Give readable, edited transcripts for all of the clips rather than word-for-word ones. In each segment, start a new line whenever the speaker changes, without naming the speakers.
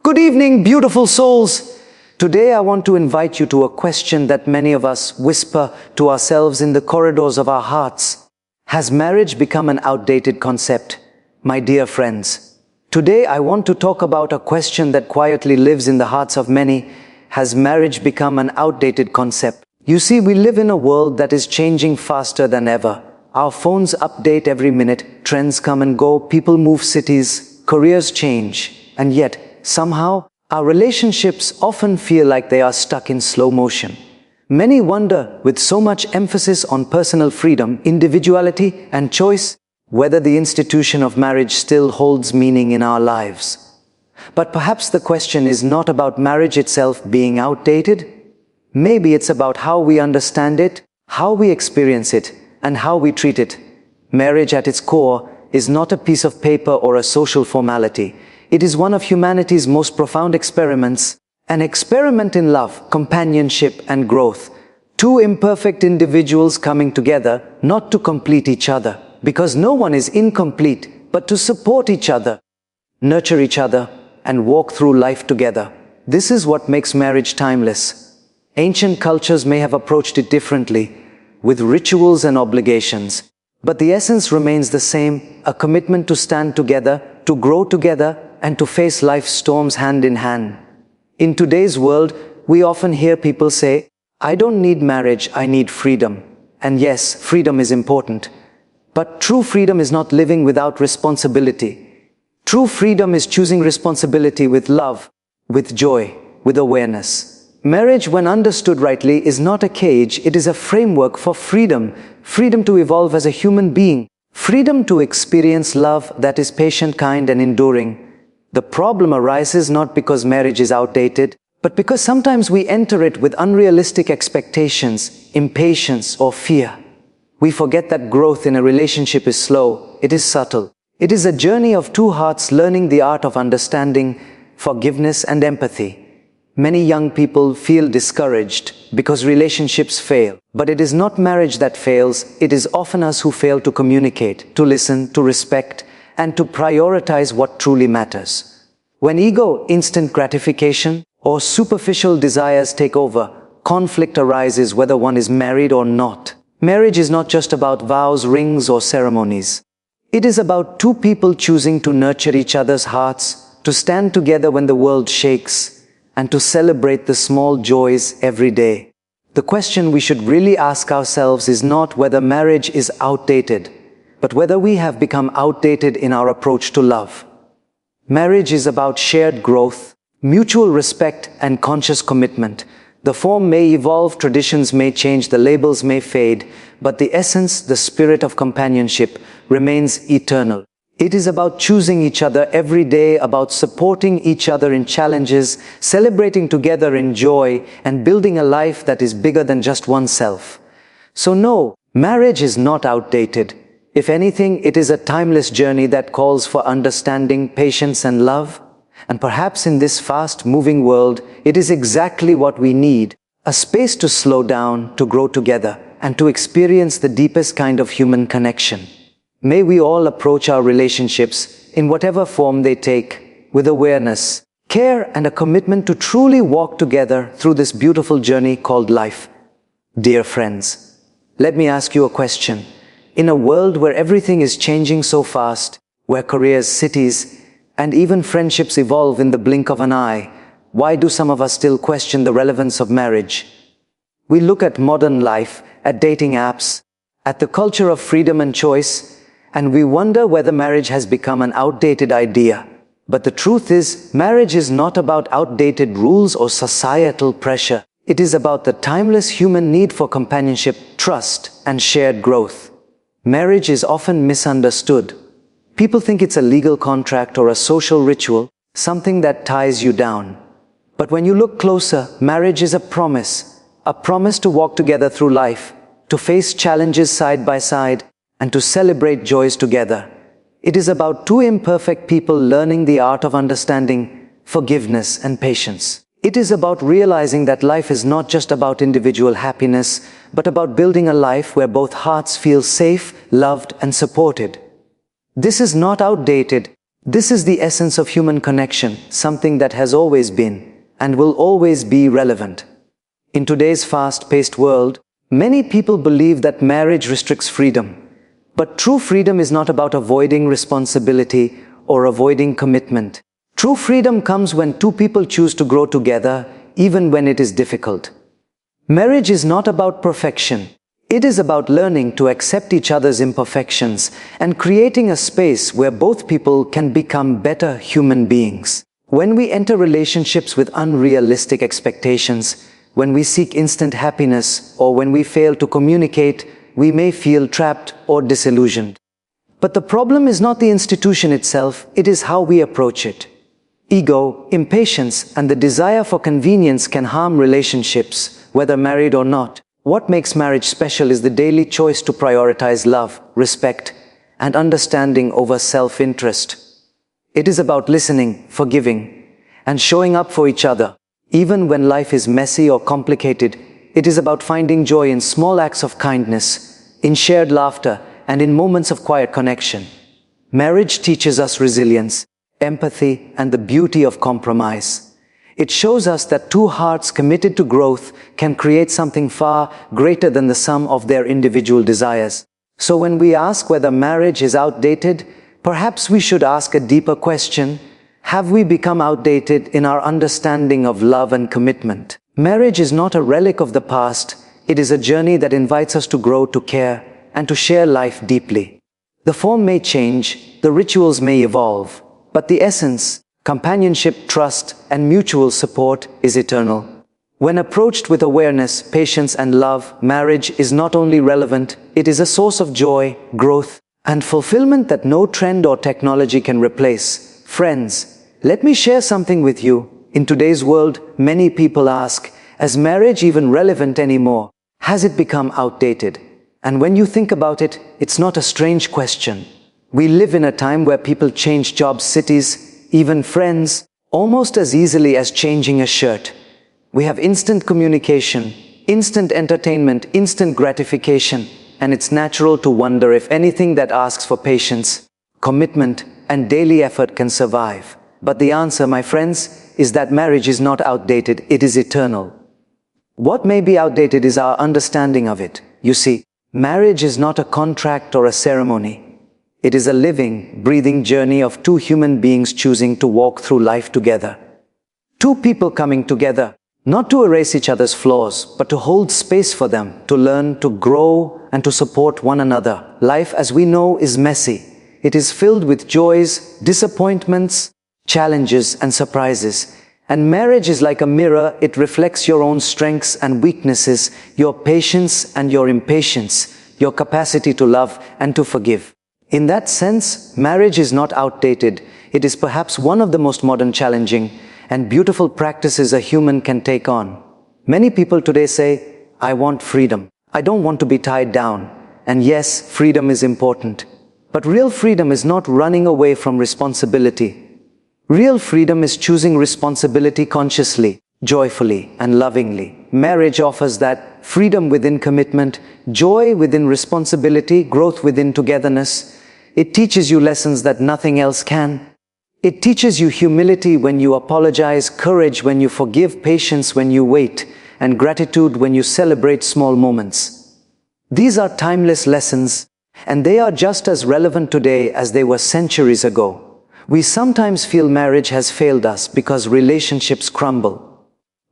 Good evening, beautiful souls. Today I want to invite you to a question that many of us whisper to ourselves in the corridors of our hearts. Has marriage become an outdated concept? My dear friends, today I want to talk about a question that quietly lives in the hearts of many. Has marriage become an outdated concept? You see, we live in a world that is changing faster than ever. Our phones update every minute, trends come and go, people move cities, careers change, and yet, somehow, our relationships often feel like they are stuck in slow motion. Many wonder, with so much emphasis on personal freedom, individuality, and choice, whether the institution of marriage still holds meaning in our lives. But perhaps the question is not about marriage itself being outdated. Maybe it's about how we understand it, how we experience it, and how we treat it. Marriage at its core is not a piece of paper or a social formality. It is one of humanity's most profound experiments, an experiment in love, companionship, and growth. Two imperfect individuals coming together, not to complete each other, because no one is incomplete, but to support each other, nurture each other, and walk through life together. This is what makes marriage timeless. Ancient cultures may have approached it differently, with rituals and obligations, but the essence remains the same, a commitment to stand together, to grow together, and to face life's storms hand in hand. In today's world, we often hear people say, "I don't need marriage, I need freedom." And yes, freedom is important. But true freedom is not living without responsibility. True freedom is choosing responsibility with love, with joy, with awareness. Marriage, when understood rightly, is not a cage, it is a framework for freedom. Freedom to evolve as a human being. Freedom to experience love that is patient, kind, and enduring. The problem arises not because marriage is outdated, but because sometimes we enter it with unrealistic expectations, impatience, or fear. We forget that growth in a relationship is slow, it is subtle. It is a journey of two hearts learning the art of understanding, forgiveness, and empathy. Many young people feel discouraged because relationships fail. But it is not marriage that fails, it is often us who fail to communicate, to listen, to respect, and to prioritize what truly matters. When ego, instant gratification, or superficial desires take over, conflict arises whether one is married or not. Marriage is not just about vows, rings, or ceremonies. It is about two people choosing to nurture each other's hearts, to stand together when the world shakes, and to celebrate the small joys every day. The question we should really ask ourselves is not whether marriage is outdated, but whether we have become outdated in our approach to love. Marriage is about shared growth, mutual respect, and conscious commitment. The form may evolve, traditions may change, the labels may fade, but the essence, the spirit of companionship, remains eternal. It is about choosing each other every day, about supporting each other in challenges, celebrating together in joy, and building a life that is bigger than just oneself. So no, marriage is not outdated. If anything, it is a timeless journey that calls for understanding, patience, and love. And perhaps in this fast-moving world, it is exactly what we need, a space to slow down, to grow together, and to experience the deepest kind of human connection. May we all approach our relationships, in whatever form they take, with awareness, care, and a commitment to truly walk together through this beautiful journey called life. Dear friends, let me ask you a question. In a world where everything is changing so fast, where careers, cities, and even friendships evolve in the blink of an eye, why do some of us still question the relevance of marriage? We look at modern life, at dating apps, at the culture of freedom and choice, and we wonder whether marriage has become an outdated idea. But the truth is, marriage is not about outdated rules or societal pressure. It is about the timeless human need for companionship, trust, and shared growth. Marriage is often misunderstood. People think it's a legal contract or a social ritual, something that ties you down. But when you look closer, marriage is a promise to walk together through life, to face challenges side by side, and to celebrate joys together. It is about two imperfect people learning the art of understanding, forgiveness, and patience. It is about realizing that life is not just about individual happiness, but about building a life where both hearts feel safe, loved, and supported. This is not outdated, This is the essence of human connection, something that has always been and will always be relevant. In today's fast-paced world, many people believe that marriage restricts freedom. But true freedom is not about avoiding responsibility or avoiding commitment. True freedom comes when two people choose to grow together, even when it is difficult. Marriage is not about perfection. It is about learning to accept each other's imperfections and creating a space where both people can become better human beings. When we enter relationships with unrealistic expectations, when we seek instant happiness, or when we fail to communicate, we may feel trapped or disillusioned. But the problem is not the institution itself, it is how we approach it. Ego, impatience, and the desire for convenience can harm relationships, whether married or not. What makes marriage special is the daily choice to prioritize love, respect, and understanding over self-interest. It is about listening, forgiving, and showing up for each other. Even when life is messy or complicated, it is about finding joy in small acts of kindness, in shared laughter, and in moments of quiet connection. Marriage teaches us resilience, empathy, and the beauty of compromise. It shows us that two hearts committed to growth can create something far greater than the sum of their individual desires. So when we ask whether marriage is outdated, perhaps we should ask a deeper question: have we become outdated in our understanding of love and commitment? Marriage is not a relic of the past, it is a journey that invites us to grow, to care, and to share life deeply. The form may change, the rituals may evolve, but the essence, companionship, trust, and mutual support is eternal. When approached with awareness, patience, and love, marriage is not only relevant, it is a source of joy, growth, and fulfillment that no trend or technology can replace. Friends, let me share something with you. In today's world, many people ask, is marriage even relevant anymore? Has it become outdated? And when you think about it, it's not a strange question. We live in a time where people change jobs, cities, even friends, almost as easily as changing a shirt. We have instant communication, instant entertainment, instant gratification, and it's natural to wonder if anything that asks for patience, commitment, and daily effort can survive. But the answer, my friends, is that marriage is not outdated, it is eternal. What may be outdated is our understanding of it. You see, marriage is not a contract or a ceremony. It is a living, breathing journey of two human beings choosing to walk through life together. Two people coming together, not to erase each other's flaws, but to hold space for them, to learn, to grow, and to support one another. Life, as we know, is messy. It is filled with joys, disappointments, challenges, and surprises. And marriage is like a mirror. It reflects your own strengths and weaknesses, your patience and your impatience, your capacity to love and to forgive. In that sense, marriage is not outdated. It is perhaps one of the most modern, challenging, and beautiful practices a human can take on. Many people today say, I want freedom. I don't want to be tied down. And yes, freedom is important. But real freedom is not running away from responsibility. Real freedom is choosing responsibility consciously, joyfully, and lovingly. Marriage offers that: freedom within commitment, joy within responsibility, growth within togetherness. It teaches you lessons that nothing else can. It teaches you humility when you apologize, courage when you forgive, patience when you wait, and gratitude when you celebrate small moments. These are timeless lessons, and they are just as relevant today as they were centuries ago. We sometimes feel marriage has failed us because relationships crumble.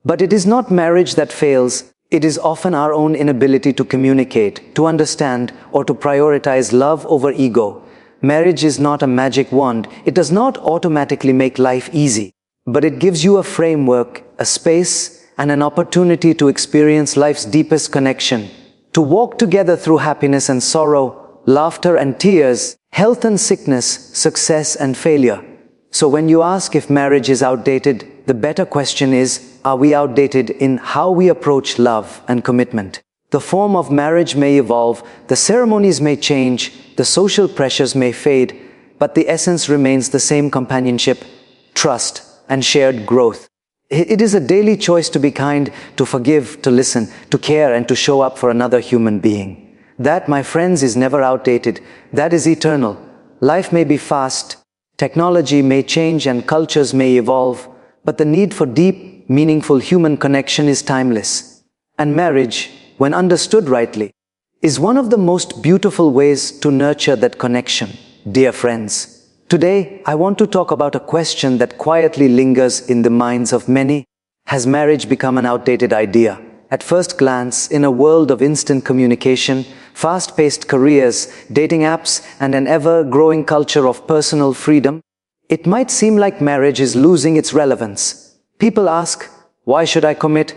But it is not marriage that fails, it is often our own inability to communicate, to understand, or to prioritize love over ego. Marriage is not a magic wand. It does not automatically make life easy. But it gives you a framework, a space, and an opportunity to experience life's deepest connection. To walk together through happiness and sorrow, laughter and tears, health and sickness, success and failure. So when you ask if marriage is outdated, the better question is, are we outdated in how we approach love and commitment? The form of marriage may evolve, the ceremonies may change, the social pressures may fade, but the essence remains the same: companionship, trust, and shared growth. It is a daily choice to be kind, to forgive, to listen, to care, and to show up for another human being. That, my friends, is never outdated. That is eternal. Life may be fast, Technology may change and cultures may evolve, but the need for deep, meaningful human connection is timeless. And marriage, when understood rightly, is one of the most beautiful ways to nurture that connection. Dear friends, today I want to talk about a question that quietly lingers in the minds of many. Has marriage become an outdated idea? At first glance, in a world of instant communication, fast-paced careers, dating apps, and an ever-growing culture of personal freedom, it might seem like marriage is losing its relevance. People ask, why should I commit?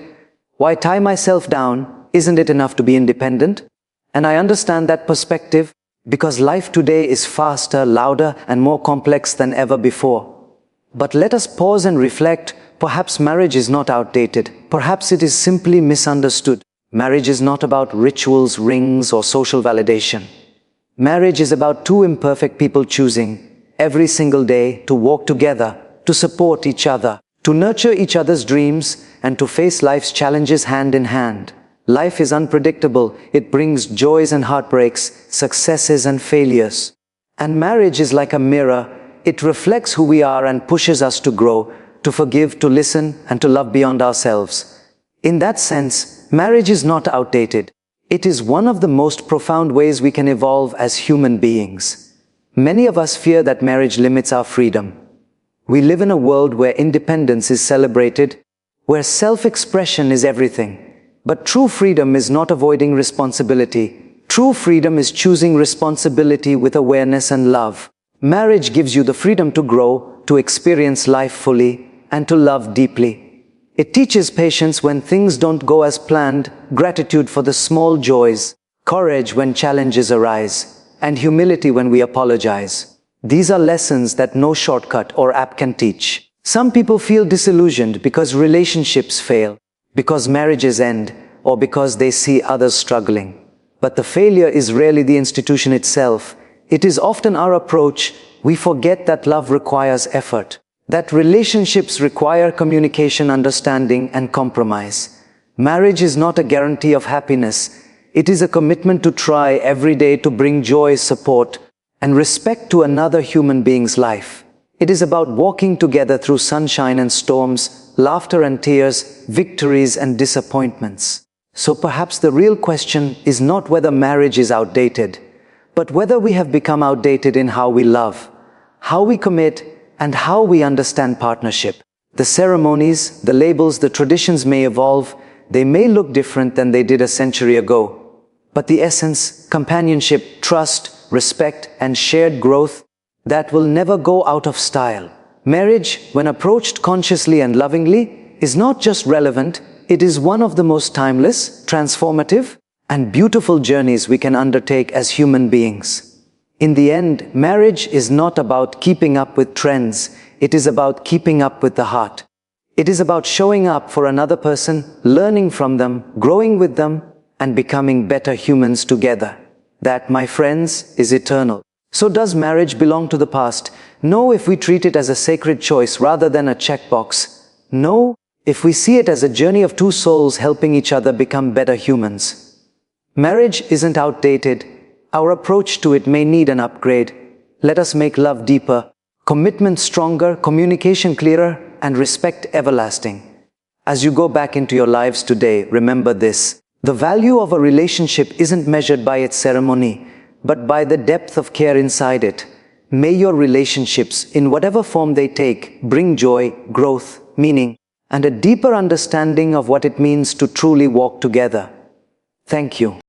Why tie myself down? Isn't it enough to be independent? And I understand that perspective because life today is faster, louder, and more complex than ever before. But let us pause and reflect. Perhaps marriage is not outdated. Perhaps it is simply misunderstood. Marriage is not about rituals, rings, or social validation. Marriage is about two imperfect people choosing every single day to walk together, to support each other, to nurture each other's dreams, and to face life's challenges hand in hand. Life is unpredictable. It brings joys and heartbreaks, successes and failures. And marriage is like a mirror. It reflects who we are and pushes us to grow, to forgive, to listen, and to love beyond ourselves. In that sense, marriage is not outdated. It is one of the most profound ways we can evolve as human beings. Many of us fear that marriage limits our freedom. We live in a world where independence is celebrated, where self-expression is everything. But true freedom is not avoiding responsibility. True freedom is choosing responsibility with awareness and love. Marriage gives you the freedom to grow, to experience life fully, and to love deeply. It teaches patience when things don't go as planned, gratitude for the small joys, courage when challenges arise, and humility when we apologize. These are lessons that no shortcut or app can teach. Some people feel disillusioned because relationships fail, because marriages end, or because they see others struggling. But the failure is rarely the institution itself. It is often our approach. We forget that love requires effort, that relationships require communication, understanding, and compromise. Marriage is not a guarantee of happiness. It is a commitment to try every day to bring joy, support, and respect to another human being's life. It is about walking together through sunshine and storms, laughter and tears, victories and disappointments. So perhaps the real question is not whether marriage is outdated, but whether we have become outdated in how we love, how we commit, and how we understand partnership. The ceremonies, the labels, the traditions may evolve. They may look different than they did a century ago. But the essence, companionship, trust, respect, and shared growth, that will never go out of style. Marriage, when approached consciously and lovingly, is not just relevant, it is one of the most timeless, transformative, and beautiful journeys we can undertake as human beings. In the end, marriage is not about keeping up with trends, it is about keeping up with the heart. It is about showing up for another person, learning from them, growing with them, and becoming better humans together. That, my friends, is eternal. So does marriage belong to the past? No, if we treat it as a sacred choice rather than a checkbox. No, if we see it as a journey of two souls helping each other become better humans. Marriage isn't outdated. Our approach to it may need an upgrade. Let us make love deeper, commitment stronger, communication clearer, and respect everlasting. As you go back into your lives today, remember this. The value of a relationship isn't measured by its ceremony, but by the depth of care inside it. May your relationships, in whatever form they take, bring joy, growth, meaning, and a deeper understanding of what it means to truly walk together. Thank you.